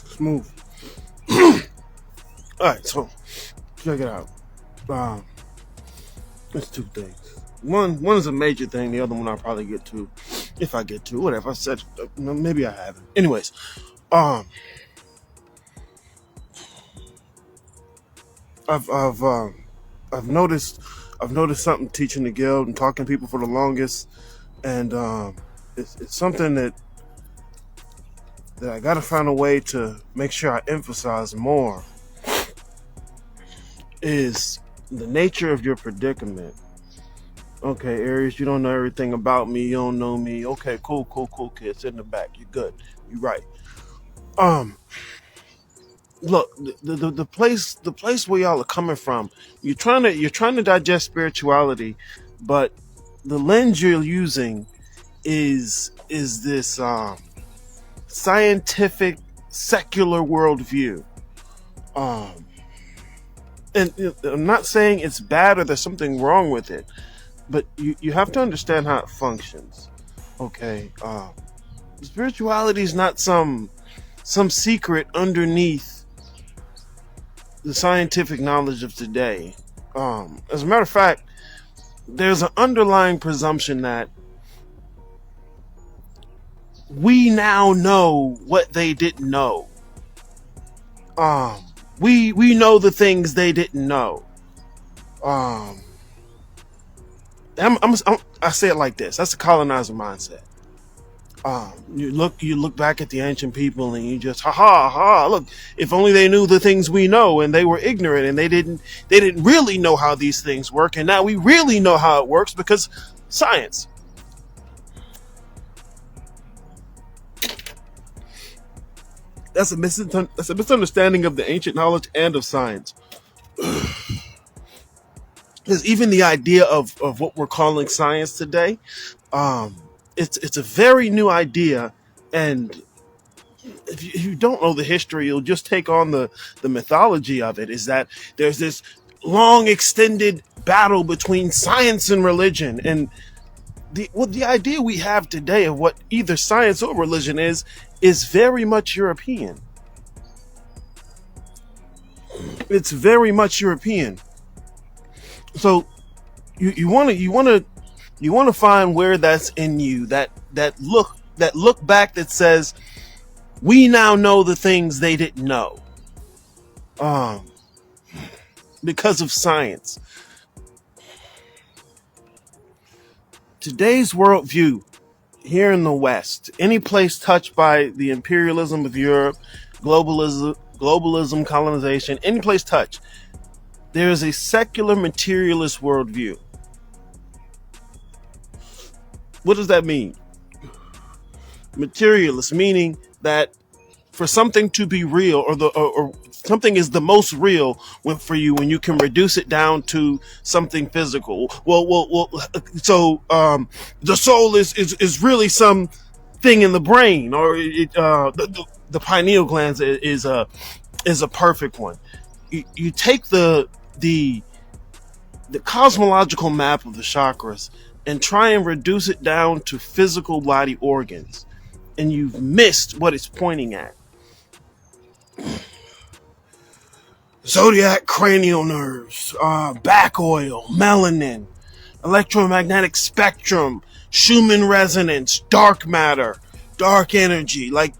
Smooth. All right, so check it out. Um, There's two things. One is a major thing. The other one I'll probably get to, if I get to. Whatever. I said maybe I haven't. Anyways, um, I've I've um, I've noticed something teaching the guild and talking to people for the longest, and it's something that I got to find a way to make sure I emphasize more. Is the nature of your predicament. Okay, Aries, you don't know everything about me. You don't know me. Okay, cool, kid. Sit in the back. You're good. You're right. Um, Look, the place where y'all are coming from. You're trying to digest spirituality, but the lens you're using is this scientific secular worldview. Um, and I'm not saying it's bad or there's something wrong with it, but you have to understand how it functions. Okay, spirituality is not some secret underneath the scientific knowledge of today. As a matter of fact, there's an underlying presumption that we now know what they didn't know. Um, we know the things they didn't know. Um, I say it like this. That's a colonizer mindset. You look back at the ancient people and you just ha ha ha. Look, if only they knew the things we know, and they were ignorant, and they didn't really know how these things work, and now we really know how it works because science. That's a misunderstanding of the ancient knowledge and of science. Because even the idea of what we're calling science today, um, it's a very new idea, and if you don't know the history, you'll just take on the mythology of it. Is that there's this long extended battle between science and religion, and the idea we have today of what either science or religion is very much European. It's very much European. So you want to find where that's in you, that look back that says we now know the things they didn't know, um because of science. Today's worldview here in the West, any place touched by the imperialism of Europe, globalism, colonization, any place touched, there is a secular materialist worldview. What does that mean? Materialist meaning that for something to be real, or something is the most real for you when you can reduce it down to something physical. So the soul is really some thing in the brain, or the pineal glands is a perfect one. You take the cosmological map of the chakras and try and reduce it down to physical body organs, and you've missed what it's pointing at. Zodiac cranial nerves, back oil, melanin, electromagnetic spectrum, Schumann resonance, dark matter, dark energy. Like,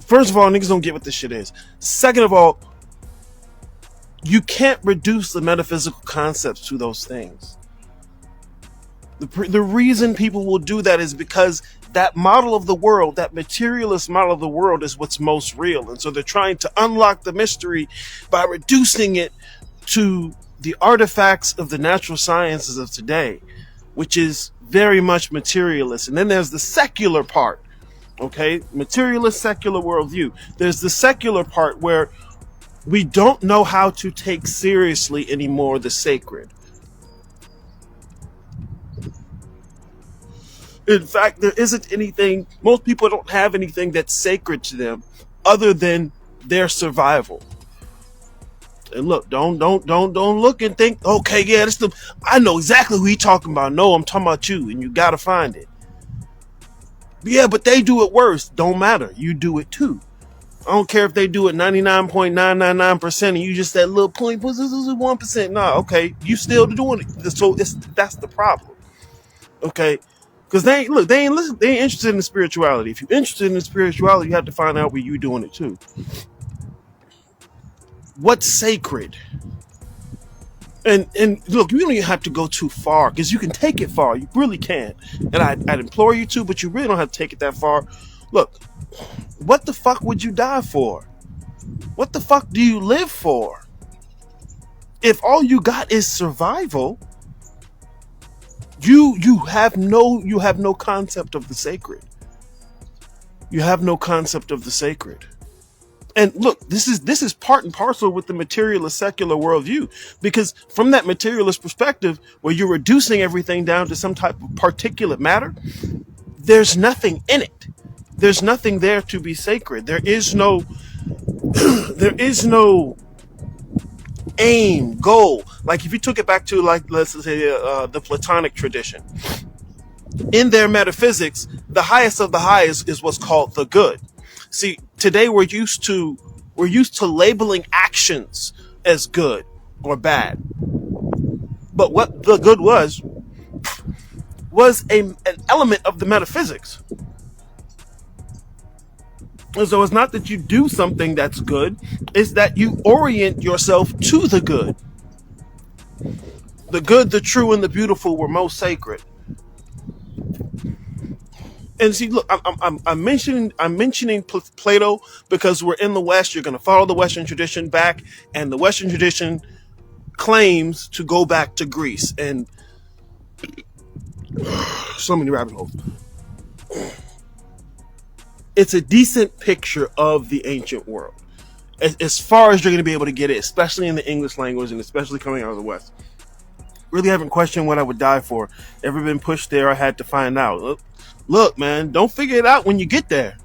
first of all, niggas don't get what this shit is. Second of all, you can't reduce the metaphysical concepts to those things. The reason people will do that is because that model of the world, that materialist model of the world, is what's most real. And so they're trying to unlock the mystery by reducing it to the artifacts of the natural sciences of today, which is very much materialist. And then there's the secular part, okay? Materialist, secular worldview. There's the secular part where we don't know how to take seriously anymore the sacred. In fact, there isn't anything, most people don't have anything that's sacred to them other than their survival. And look, don't look and think, okay, yeah, I know exactly who he talking about. No, I'm talking about you, and you gotta find it. Yeah, but they do it worse. Don't matter. You do it too. I don't care if they do it 99.999% and you just that little point, 1%. Nah, okay, you still doing it. So that's the problem. Okay, because they ain't interested in the spirituality. If you're interested in the spirituality, you have to find out where you doing it too. What's sacred? And look, you don't even have to go too far because you can take it far. You really can. And I'd implore you to, but you really don't have to take it that far. Look, what the fuck would you die for? What the fuck do you live for? If all you got is survival, you have no concept of the sacred. You have no concept of the sacred. And look, this is part and parcel with the materialist secular worldview, because from that materialist perspective, where you're reducing everything down to some type of particulate matter, there's nothing in it. There's nothing there to be sacred. There is no aim, goal. Like if you took it back to, like, let's say the Platonic tradition, in their metaphysics, the highest of the highest is what's called the good. See, today we're used to labeling actions as good or bad. But what the good was an element of the metaphysics. And so it's not that you do something that's good, it's that you orient yourself to the good. The good, the true, and the beautiful were most sacred. And see, look, I'm mentioning Plato because we're in the West. You're going to follow the Western tradition back, and the Western tradition claims to go back to Greece, and so many rabbit holes. It's a decent picture of the ancient world, as far as you're going to be able to get it, especially in the English language, and especially coming out of the West. Really haven't questioned what I would die for. Ever been pushed there? I had to find out. Look, man, don't figure it out when you get there.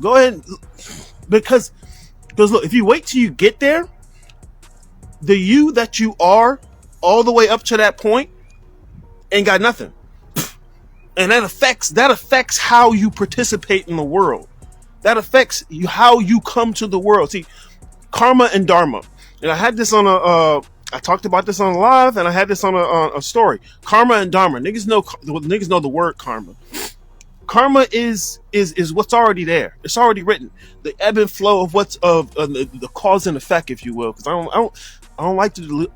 Go ahead, because look, if you wait till you get there, the you that you are all the way up to that point ain't got nothing, and that affects how you participate in the world. That affects how you come to the world. See, karma and dharma, and I had this on I talked about this on live, and I had this on a story. Karma and dharma. Niggas know the word karma. Karma is what's already there. It's already written. The ebb and flow of the cause and effect, if you will. Because I don't like to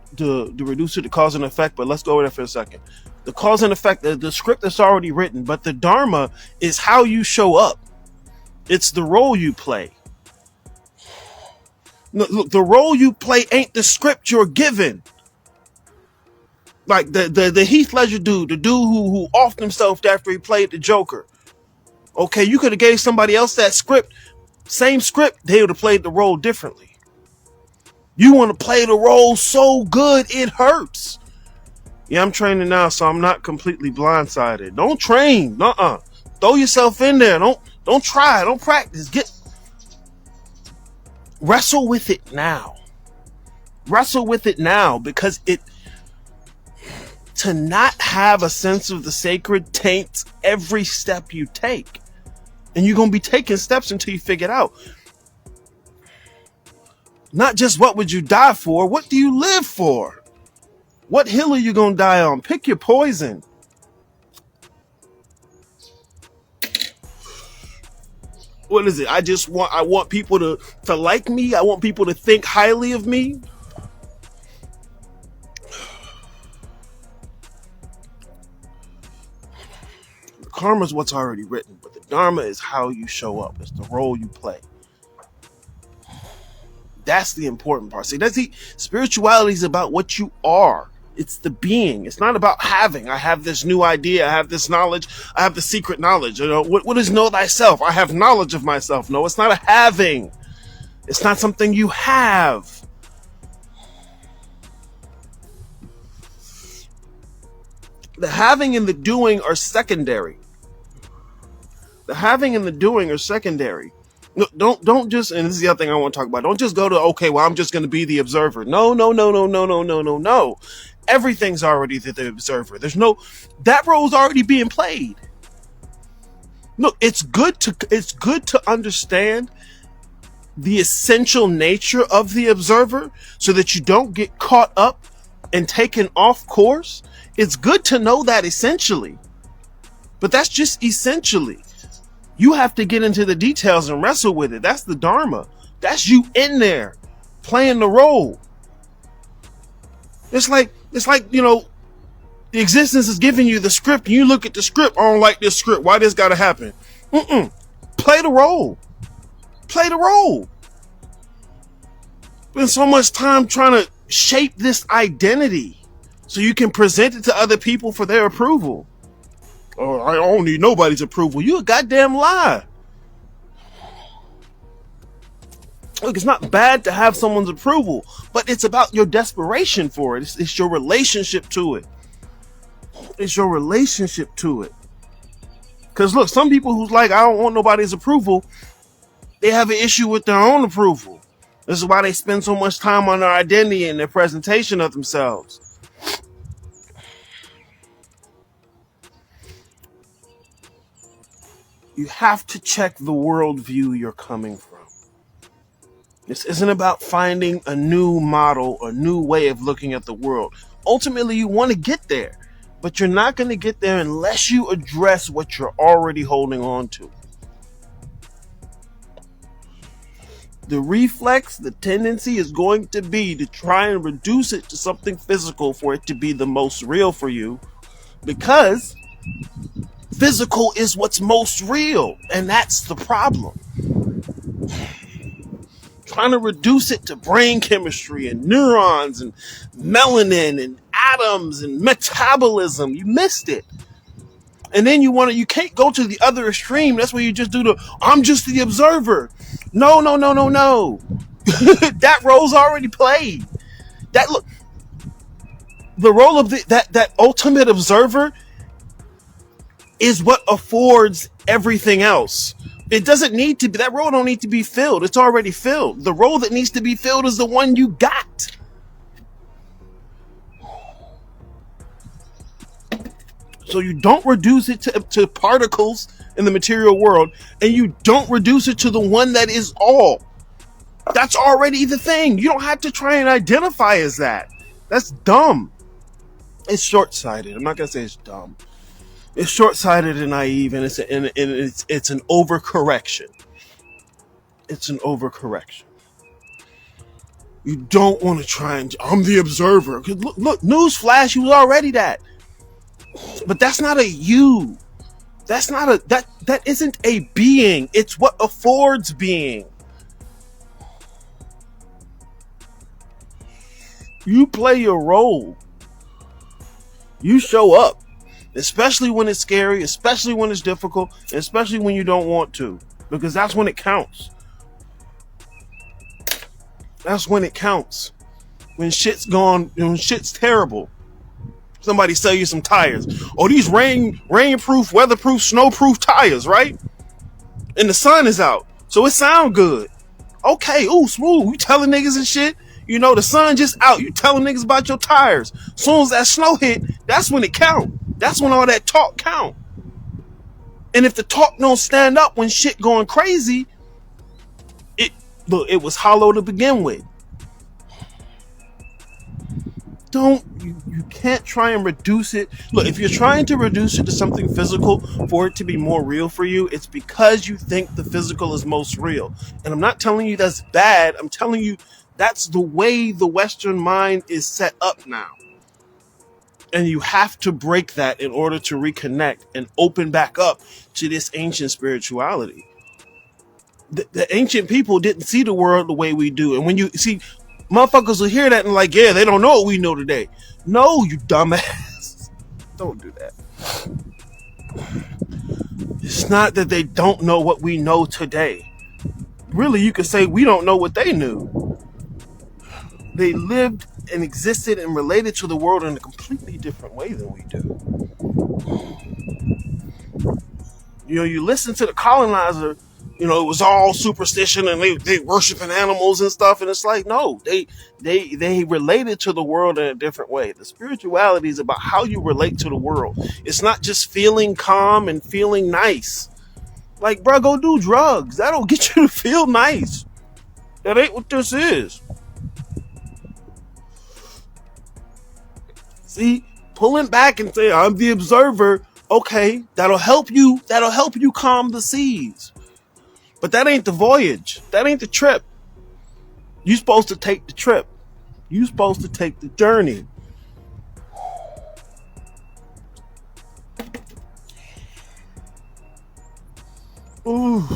reduce it to cause and effect, but let's go over there for a second. The cause and effect, the script that's already written, but the dharma is how you show up. It's the role you play. No, look, the role you play ain't the script you're given. Like the Heath Ledger dude, the dude who offed himself after he played the Joker. Okay, you could have gave somebody else that script, same script, they would have played the role differently. You want to play the role so good it hurts. Yeah, I'm training now, so I'm not completely blindsided. Don't train, throw yourself in there. Don't try, don't practice. Wrestle with it now. Wrestle with it now, because to not have a sense of the sacred taints every step you take. And you're going to be taking steps until you figure it out. Not just what would you die for, what do you live for? What hill are you going to die on? Pick your poison. What is it? I want people to like me. I want people to think highly of me. Karma is what's already written, but the dharma is how you show up. It's the role you play. That's the important part. See, spirituality is about what you are. It's the being. It's not about having. I have this new idea. I have this knowledge. I have the secret knowledge. What is know thyself? I have knowledge of myself. No, it's not a having. It's not something you have. The having and the doing are secondary. The having and the doing are secondary. No, don't just, and this is the other thing I want to talk about. Don't just go to, okay, well, I'm just going to be the observer. No, no, no, no, no, no, no, no, no. Everything's already the observer. There's no, that role's already being played. Look, it's good to understand the essential nature of the observer so that you don't get caught up and taken off course. It's good to know that essentially, but that's just essentially. You have to get into the details and wrestle with it. That's the Dharma. That's you in there playing the role. It's like, you know, the existence is giving you the script and you look at the script. I don't like this script. Why this gotta happen? Play the role. Play the role. Spend so much time trying to shape this identity so you can present it to other people for their approval. Oh, I don't need nobody's approval. You a goddamn lie. Look, it's not bad to have someone's approval, but it's about your desperation for it. It's your relationship to it. It's your relationship to it. Because look, some people who's like, I don't want nobody's approval, they have an issue with their own approval. This is why they spend so much time on their identity and their presentation of themselves. You have to check the worldview you're coming from. This isn't about finding a new model, a new way of looking at the world. Ultimately, you want to get there, but you're not going to get there unless you address what you're already holding on to. The reflex, the tendency is going to be to try and reduce it to something physical for it to be the most real for you, because physical is what's most real, and that's the problem. Trying to reduce it to brain chemistry and neurons and melanin and atoms and metabolism, you missed it. And then you can't go to the other extreme. That's where you just do I'm just the observer. No. That role's already played. The role of that ultimate observer is what affords everything else. It doesn't need to be, that role don't need to be filled. It's already filled. The role that needs to be filled is the one you got. So you don't reduce it to particles in the material world, and you don't reduce it to the one that is all. That's already the thing. You don't have to try and identify as that. That's dumb. It's short-sighted. I'm not going to say it's dumb. It's short-sighted and naive, and it's an overcorrection. It's an overcorrection. You don't want to try and, I'm the observer. Look, newsflash, you was already that. But that's not a you. That isn't a being. It's what affords being. You play your role. You show up. Especially when it's scary, especially when it's difficult, and especially when you don't want to. Because that's when it counts. That's when it counts. When shit's terrible. Somebody sell you some tires. Oh, these rainproof, weatherproof, snowproof tires, right? And the sun is out. So it sound good. Okay, ooh, smooth. You telling niggas and shit. You know, the sun just out. You telling niggas about your tires. Soon as that snow hit, that's when it count. That's when all that talk count. And if the talk don't stand up when shit going crazy, it was hollow to begin with. You can't try and reduce it. Look, if you're trying to reduce it to something physical for it to be more real for you, it's because you think the physical is most real. And I'm not telling you that's bad. I'm telling you that's the way the Western mind is set up now. And you have to break that in order to reconnect and open back up to this ancient spirituality. The ancient people didn't see the world the way we do. And when you see, motherfuckers will hear that and like, yeah, they don't know what we know today. No, you dumbass. Don't do that. It's not that they don't know what we know today. Really, you could say we don't know what they knew. They lived and existed and related to the world in a completely different way than we do. You know, you listen to the colonizer You know, it was all superstition and they worshiping animals and stuff. And it's like, no, they related to the world in a different way. The spirituality is about how you relate to the world. It's not just feeling calm and feeling nice. Like, bro, go do drugs. That'll get you to feel nice. That ain't what this is. See, pulling back and saying, I'm the observer. Okay, that'll help you. That'll help you calm the seas. But that ain't the voyage. That ain't the trip. You're supposed to take the trip. You're supposed to take the journey. Ooh.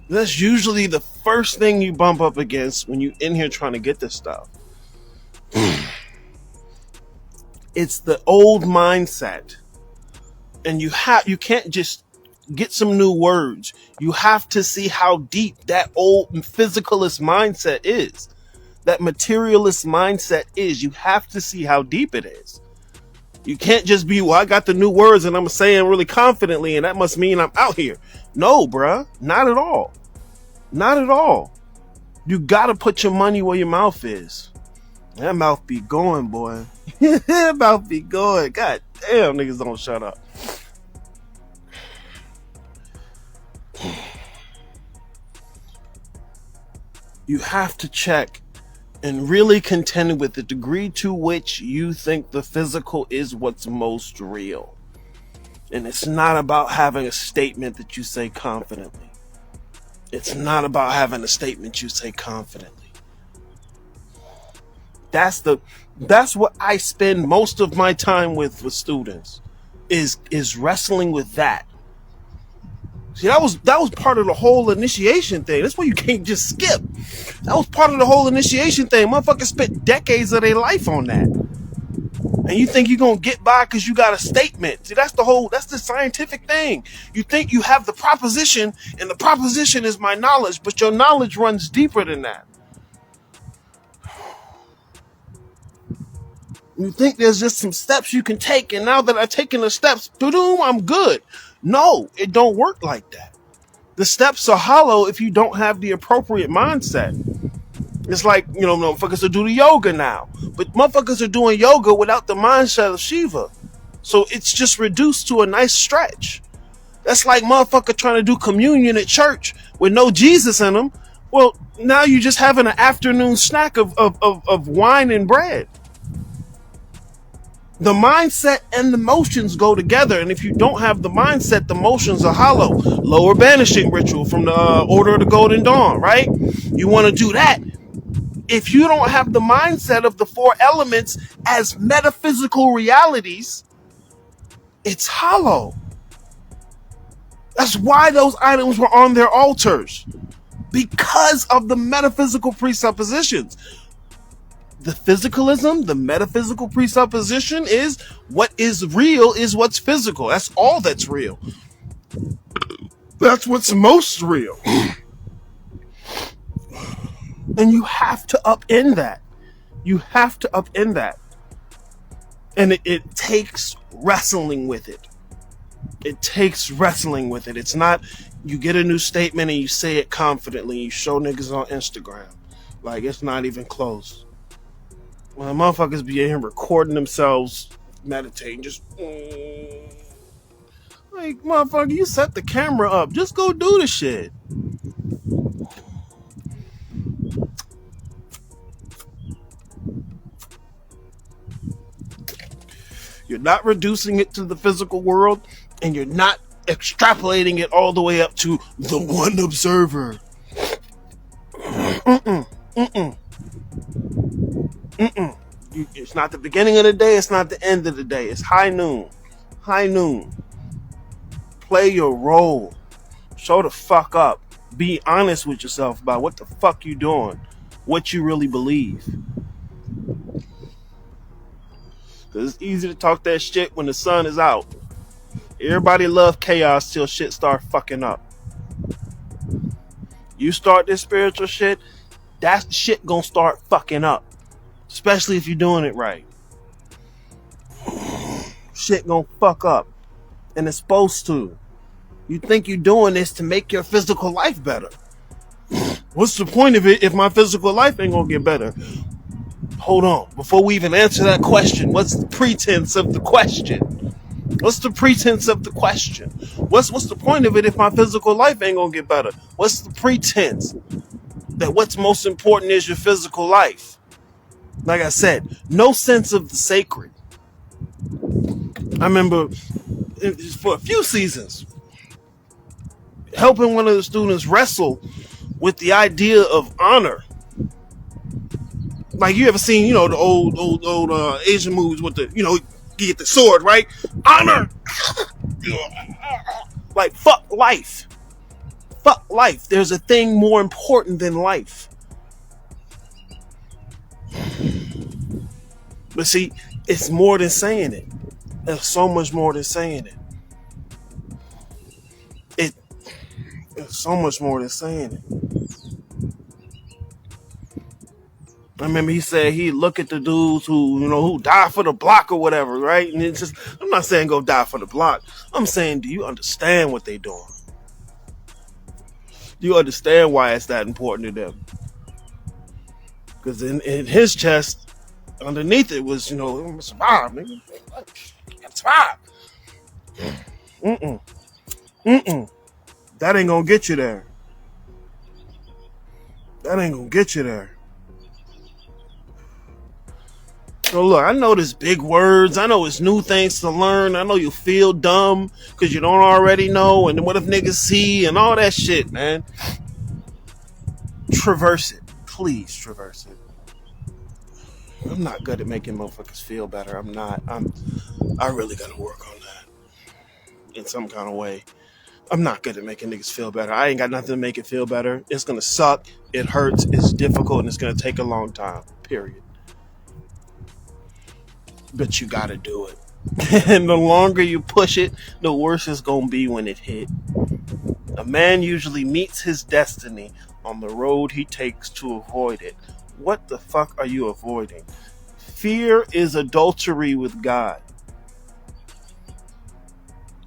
That's usually the first thing you bump up against when you're in here trying to get this stuff. It's the old mindset. And you can't just get some new words. You have to see how deep that old physicalist mindset is. That materialist mindset is. You have to see how deep it is. You can't just be, well, I got the new words and I'm saying really confidently and that must mean I'm out here. No, bruh. Not at all. Not at all. You gotta put your money where your mouth is. That mouth be going, boy. That mouth be going. God damn, niggas don't shut up. You have to check and really contend with the degree to which you think the physical is what's most real. And it's not about having a statement that you say confidently. It's not about having a statement you say confidently. That's what I spend most of my time with students is wrestling with that. See, that was part of the whole initiation thing. That's why you can't just skip. That was part of the whole initiation thing. Motherfuckers spent decades of their life on that. And you think you're going to get by because you got a statement. See, that's the scientific thing. You think you have the proposition, and the proposition is my knowledge, but your knowledge runs deeper than that. You think there's just some steps you can take, and now that I've taken the steps, boom, I'm good. No, it don't work like that. The steps are hollow if you don't have the appropriate mindset. It's like, you know, motherfuckers are doing yoga now, but motherfuckers are doing yoga without the mindset of Shiva. So it's just reduced to a nice stretch. That's like motherfucker trying to do communion at church with no Jesus in them. Well, now you're just having an afternoon snack of wine and bread. The mindset and the motions go together, and if you don't have the mindset, the motions are hollow. Lower banishing ritual from the Order of the Golden Dawn, right? You want to do that. If you don't have the mindset of the four elements as metaphysical realities, it's hollow. That's why those items were on their altars, because of the metaphysical presuppositions. The physicalism, the metaphysical presupposition is what is real is what's physical. That's all that's real. That's what's most real. And you have to upend that. You have to upend that. And it takes wrestling with it. It takes wrestling with it. It's not you get a new statement and you say it confidently. You show niggas on Instagram. Like, it's not even close. When motherfuckers be in here recording themselves meditating, just like, motherfucker, you set the camera up. Just go do the shit. You're not reducing it to the physical world, and you're not extrapolating it all the way up to the one observer. It's not the beginning of the day. It's not the end of the day. It's high noon. High noon. Play your role. Show the fuck up. Be honest with yourself about what the fuck you doing. What you really believe. Because it's easy to talk that shit when the sun is out. Everybody love chaos till shit start fucking up. You start this spiritual shit, that shit gonna start fucking up. Especially if you're doing it right. Shit gonna fuck up. And it's supposed to. You think you're doing this to make your physical life better. What's the point of it if my physical life ain't gonna get better? Hold on. Before we even answer that question, what's the pretense of the question? What's the pretense of the question? What's the point of it if my physical life ain't gonna get better? What's the pretense that what's most important is your physical life? Like I said, no sense of the sacred. I remember for a few seasons helping one of the students wrestle with the idea of honor. Like, you ever seen, the old Asian movies with the, you get the sword, right? Honor. Like, fuck life. Fuck life. There's a thing more important than life. But see, it's more than saying it. There's so much more than saying it. It's so much more than saying it. I remember he said he'd look at the dudes who die for the block or whatever, right? And it's just, I'm not saying go die for the block. I'm saying, do you understand what they're doing? Do you understand why it's that important to them? Because in his chest, underneath it was, survive, nigga. Survive. That ain't gonna get you there. That ain't gonna get you there. So look, I know there's big words. I know it's new things to learn. I know you feel dumb because you don't already know. And what if niggas see and all that shit, man? Traverse it. Please traverse it. I'm not good at making motherfuckers feel better. I'm not. I really gotta work on that in some kind of way. I'm not good at making niggas feel better. I ain't got nothing to make it feel better. It's gonna suck. It hurts. It's difficult, and it's gonna take a long time. Period. But you gotta do it. And the longer you push it, the worse it's gonna be when it hit. A man usually meets his destiny on the road he takes to avoid it. What the fuck are you avoiding? Fear is adultery with God.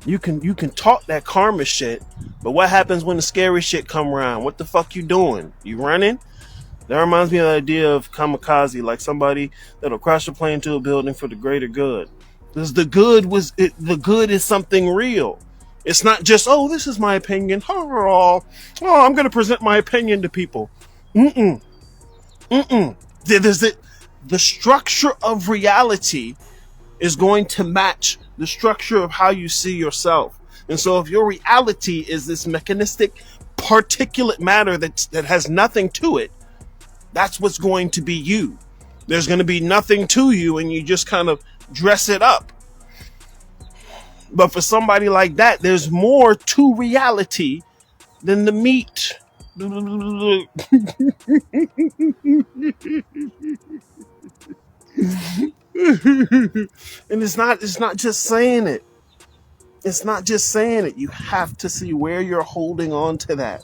You can talk that karma shit, but what happens when the scary shit come around? What the fuck you doing? You running? That reminds me of the idea of kamikaze, like somebody that'll crash a plane into a building for the greater good. Because the good is something real. It's not just, oh, this is my opinion. Oh, I'm going to present my opinion to people. The structure of reality is going to match the structure of how you see yourself. And so if your reality is this mechanistic particulate matter that has nothing to it, that's what's going to be you. There's going to be nothing to you, and you just kind of dress it up. But for somebody like that, there's more to reality than the meat. And it's not just saying it. It's not just saying it. You have to see where you're holding on to that.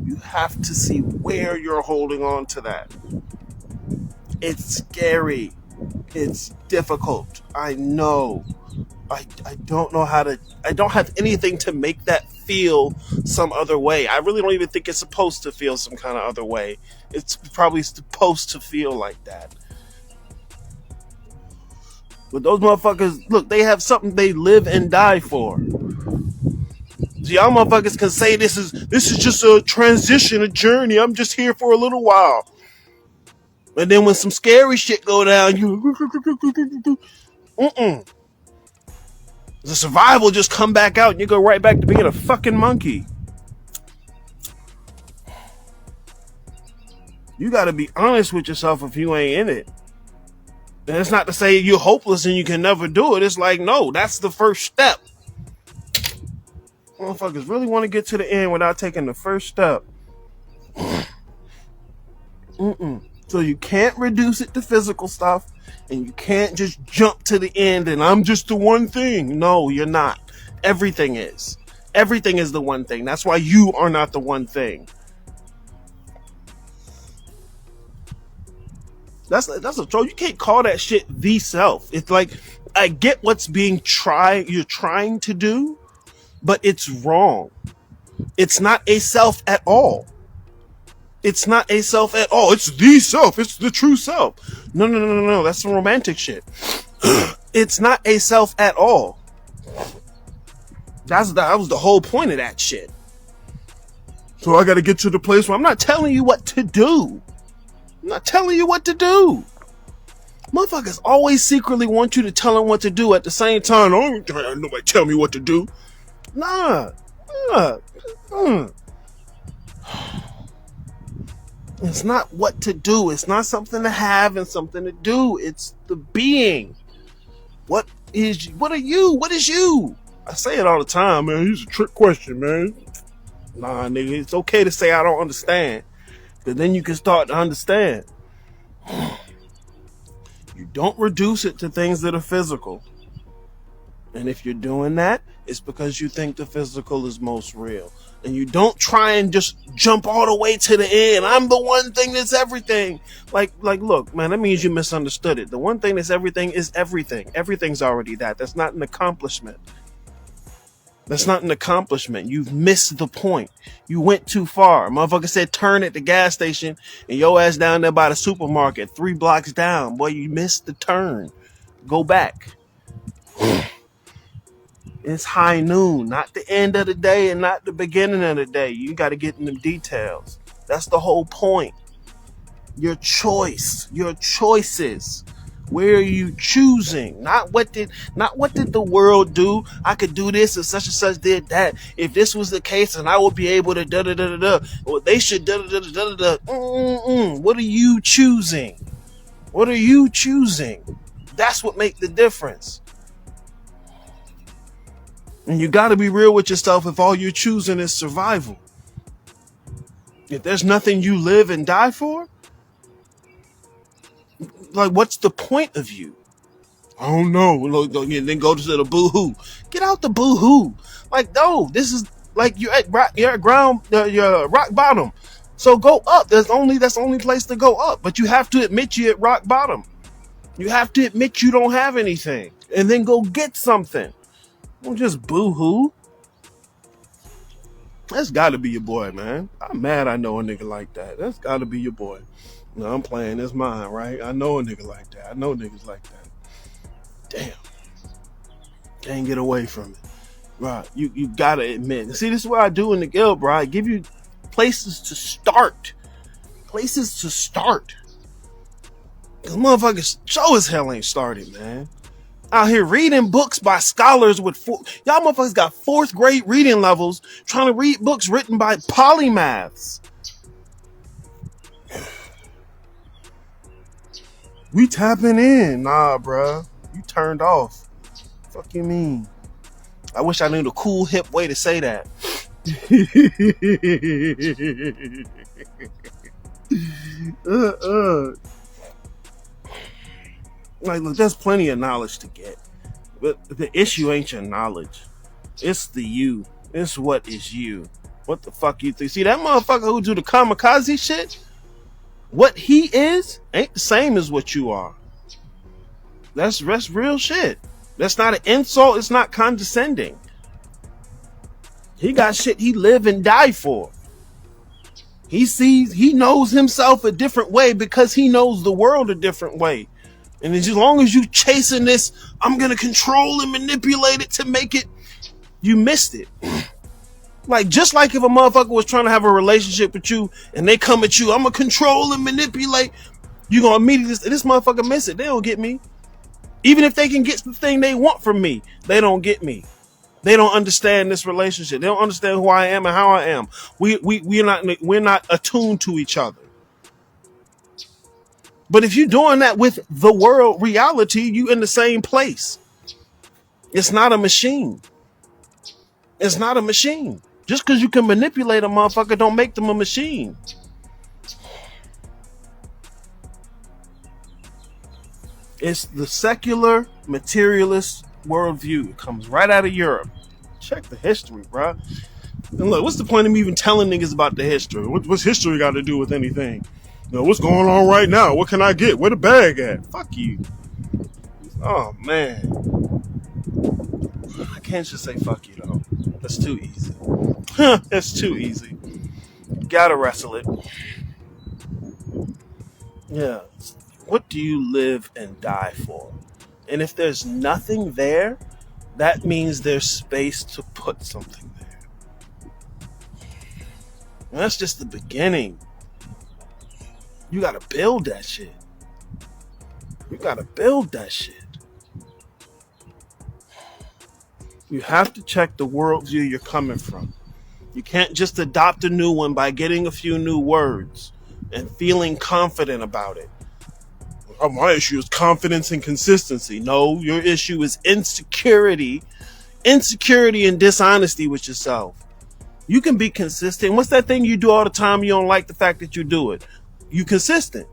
You have to see where you're holding on to that. It's scary. It's difficult. I know. I don't know how to. I don't have anything to make that feel some other way. I really don't even think it's supposed to feel some kind of other way. It's probably supposed to feel like that. But those motherfuckers, look, they have something they live and die for. So y'all motherfuckers can say this is just a transition, a journey. I'm just here for a little while. And then when some scary shit go down, the survival just come back out and you go right back to being a fucking monkey. You gotta be honest with yourself if you ain't in it. And it's not to say you're hopeless and you can never do it. It's like, no, that's the first step. Motherfuckers really want to get to the end without taking the first step. So you can't reduce it to physical stuff, and you can't just jump to the end and I'm just the one thing. No, you're not. Everything is. Everything is the one thing. That's why you are not the one thing. That's a troll. You can't call that shit the self. It's like, I get what's you're trying to do, but it's wrong. It's not a self at all. It's not a self at all. It's the self. It's the true self. No, no, no, no, no. That's some romantic shit. It's not a self at all. That was the whole point of that shit. So I got to get to the place where I'm not telling you what to do. I'm not telling you what to do. Motherfuckers always secretly want you to tell them what to do at the same time. Don't nobody tell me what to do. Nah. It's not what to do. It's not something to have and something to do. It's the being. What are you? What is you? I say it all the time, man. It's a trick question, man. Nah, nigga, it's okay to say I don't understand. Because then you can start to understand. You don't reduce it to things that are physical. And if you're doing that, it's because you think the physical is most real. And you don't try and just jump all the way to the end. I'm the one thing that's everything. Like, look, man, that means you misunderstood it. The one thing that's everything is everything. Everything's already that. That's not an accomplishment. That's not an accomplishment. You've missed the point. You went too far. Motherfucker said turn at the gas station and your ass down there by the supermarket 3 blocks down. Boy, you missed the turn. Go back. It's high noon, not the end of the day and not the beginning of the day. You got to get in the details. That's the whole point. Your choice, your choices. Where are you choosing? Not what did the world do? I could do this and such did that. If this was the case, and I would be able to da da da da da. Or they should da da da da da da. What are you choosing? What are you choosing? That's what makes the difference. And you got to be real with yourself if all you're choosing is survival. If there's nothing you live and die for, like, what's the point of you? I don't know. Then go to the boo-hoo. Get out the boo-hoo. Like, no, this is like you're at ground, you're rock bottom. So go up. That's the only place to go up. But you have to admit you're at rock bottom. You have to admit you don't have anything, and then go get something. Don't just boo-hoo. That's got to be your boy, man. I'm mad I know a nigga like that. That's got to be your boy. No, I'm playing this mind, right? I know a nigga like that. I know niggas like that. Damn. Can't get away from it. Right. You gotta admit. See, this is what I do in the guild, bro. I give you places to start. Places to start. Because motherfuckers sure as hell ain't started, man. Out here reading books by scholars with y'all motherfuckers got 4th grade reading levels trying to read books written by polymaths. We tapping in. Nah, bruh. You turned off. Fuck you mean? I wish I knew the cool, hip way to say that. Like, look, there's plenty of knowledge to get. But the issue ain't your knowledge. It's the you. It's what is you. What the fuck you think? See, that motherfucker who do the kamikaze shit? What he is ain't the same as what you are. That's real shit. That's not an insult. It's not condescending. He got shit he live and die for. He knows himself a different way because he knows the world a different way. And as long as you chasing this, I'm going to control and manipulate it to make it, you missed it. Like, just like if a motherfucker was trying to have a relationship with you and they come at you, I'm going to control and manipulate. You're going to immediately, this motherfucker miss it. They don't get me. Even if they can get the thing they want from me, they don't get me. They don't understand this relationship. They don't understand who I am and how I am. We're not attuned to each other. But if you're doing that with the world reality, you in the same place. It's not a machine. It's not a machine. Just because you can manipulate a motherfucker don't make them a machine. It's the secular materialist worldview. It comes right out of Europe. Check the history, bro. And look, what's the point of me even telling niggas about the history? What's history got to do with anything? You know, what's going on right now? What can I get? Where the bag at? Fuck you. Oh, man. I can't just say fuck you, though. That's too easy. That's too easy. Gotta wrestle it. Yeah. What do you live and die for? And if there's nothing there, that means there's space to put something there. And that's just the beginning. You gotta build that shit. You gotta build that shit. You have to check the worldview you're coming from. You can't just adopt a new one by getting a few new words and feeling confident about it. Oh, my issue is confidence and consistency. No, your issue is insecurity and dishonesty with yourself. You can be consistent. What's that thing you do all the time? You don't like the fact that you do it. You consistent.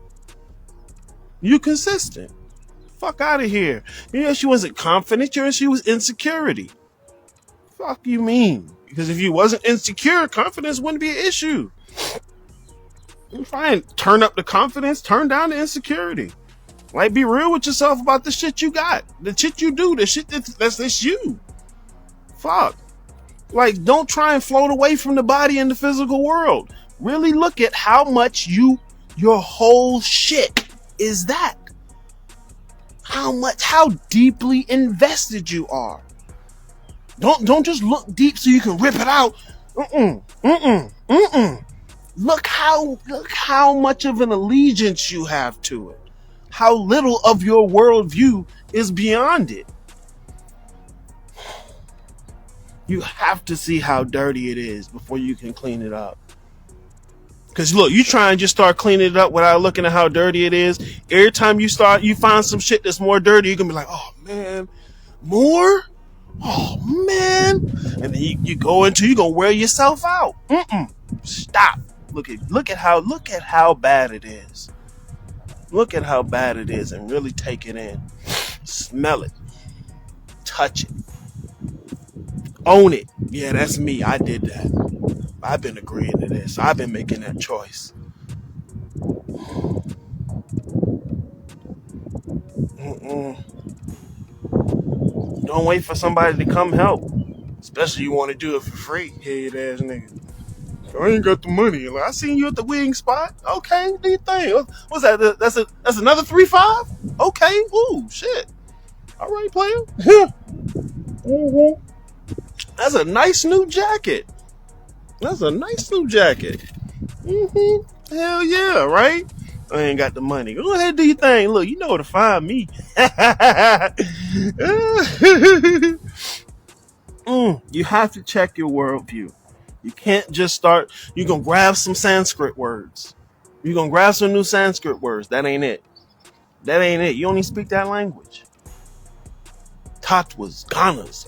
Fuck out of here. Your issue wasn't confidence. Your issue was insecurity. Fuck you mean? Because if you wasn't insecure, confidence wouldn't be an issue. You fine. Turn up the confidence. Turn down the insecurity. Like, be real with yourself about the shit you got. The shit you do. The shit that's you. Fuck. Like, don't try and float away from the body in the physical world. Really look at how much your whole shit is that. How deeply invested you are. Don't just look deep so you can rip it out. Look how much of an allegiance you have to it. How little of your worldview is beyond it. You have to see how dirty it is before you can clean it up. Because look, you try and just start cleaning it up without looking at how dirty it is. Every time you find some shit that's more dirty, you're going to be like, oh man, more? Oh man. And then you going to wear yourself out. Stop. Look at how bad it is. Look at how bad it is and really take it in. Smell it. Touch it. Own it. Yeah, that's me. I did that. I've been agreeing to this. I've been making that choice. Don't wait for somebody to come help. Especially you want to do it for free. Head ass nigga. I ain't got the money. Like, I seen you at the wing spot. Okay, do your thing. What's that? That's another 3-5? Okay. Ooh, shit. All right, player. Mm-hmm. That's a nice new jacket. Mm-hmm. Hell yeah, right? I ain't got the money. Go ahead, do your thing. Look, you know where to find me. You have to check your worldview. You can't just start. You're going to grab some Sanskrit words. You're going to grab some new Sanskrit words. That ain't it. You don't even speak that language. Tatwas, ganas.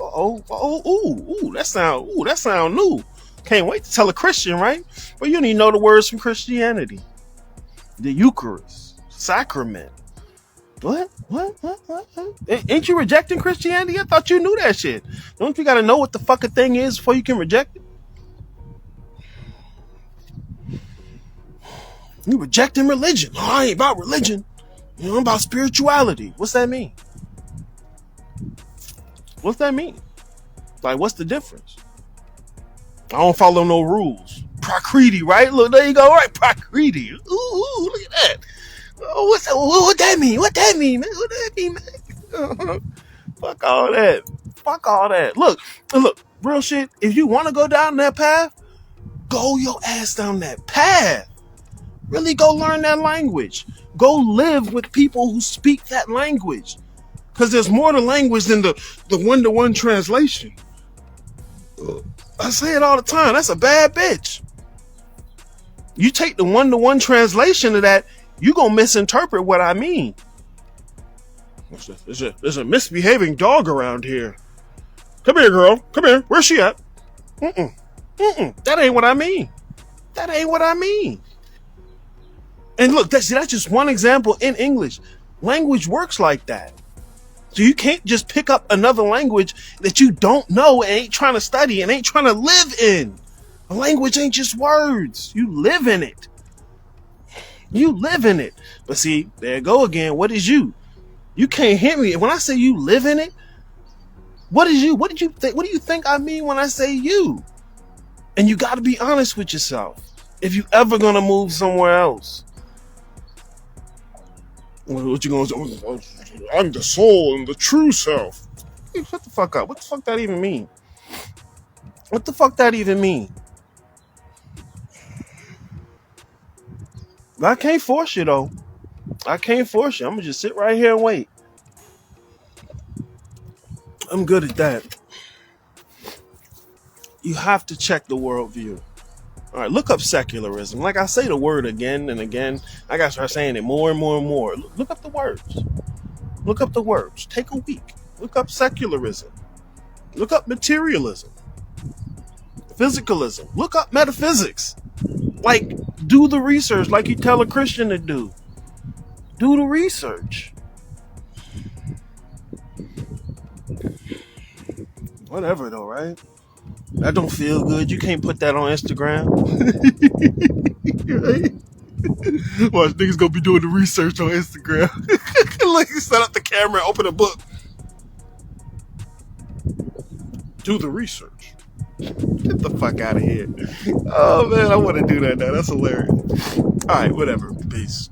That sound new. Can't wait to tell a Christian, right? But you don't even know the words from Christianity. The Eucharist, sacrament. What? Ain't you rejecting Christianity? I thought you knew that shit. Don't you got to know what the fuck a thing is before you can reject it? You rejecting religion. Oh, I ain't about religion. I'm about spirituality. What's that mean? Like, what's the difference? I don't follow no rules. Prakriti, right? Look, there you go. Right, Prakriti. Ooh, look at that. Oh, what that mean? What that mean, man? Fuck all that. Look, real shit. If you want to go down that path, go your ass down that path. Really go learn that language. Go live with people who speak that language. Because there's more to language than the one-to-one translation. I say it all the time. That's a bad bitch. You take the one-to-one translation of that, you're going to misinterpret what I mean. There's a misbehaving dog around here. Come here, girl. Come here. Where's she at? That ain't what I mean. And look, that's just one example in English. Language works like that. So you can't just pick up another language that you don't know and ain't trying to study and ain't trying to live in. A language ain't just words. You live in it. But see, there you go again. What is you? You can't hit me. When I say you live in it, What did you think? What do you think I mean when I say you? And you got to be honest with yourself. If you ever gonna move somewhere else, what you gonna say? I'm the soul and the true self. Hey, shut the fuck up. What the fuck that even mean? What the fuck that even mean? I can't force you though. I can't force you. I'm gonna just sit right here and wait. I'm good at that. You have to check the worldview. All right, look up secularism. Like I say the word again and again. I gotta start saying it more and more and more. Look up the words. Look up the words. Take a week. Look up secularism. Look up materialism. Physicalism. Look up metaphysics. Like, do the research like you tell a Christian to do. Do the research. Whatever though, right? That don't feel good. You can't put that on Instagram. Right? Watch, niggas gonna be doing the research on Instagram. Like, set up the camera, open a book. Do the research. Get the fuck out of here. Oh man, I want to do that now. That's hilarious. All right, whatever. Peace.